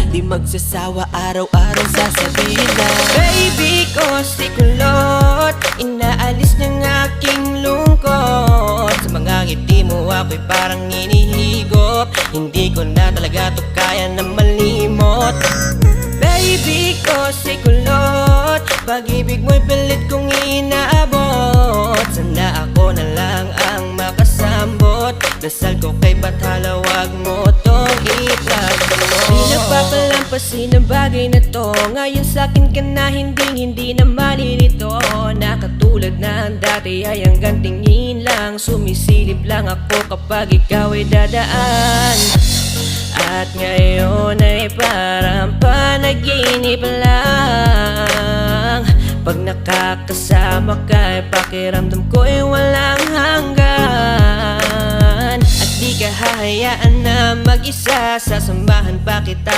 Di magsasawa araw-araw sasabihin na Baby ko si kulot, inaalis ng aking lungkot. Sa mga ngiti mo ako'y parang inihigop. Hindi ko na talaga to kaya na malimot. Baby ko si kulot, pag-ibig mo'y pilit kong inaabot. Sana ako na lang ang makasambot. Dasal ko kay Bathala, wag mo tong itago. Di napapalampasin ang bagay na to. Ngayon sa'kin ka na hindi na malilito. Na katulad na dati ay hanggang tingin lang. Sumisilip lang ako kapag ikaw ay dadaan. At ngayon ay parang panaginip lang. Pag nakakasama ka, pakiramdam ko ay walang hanggan. At di ka hahayaan na mag-isa, sasamahan pa kita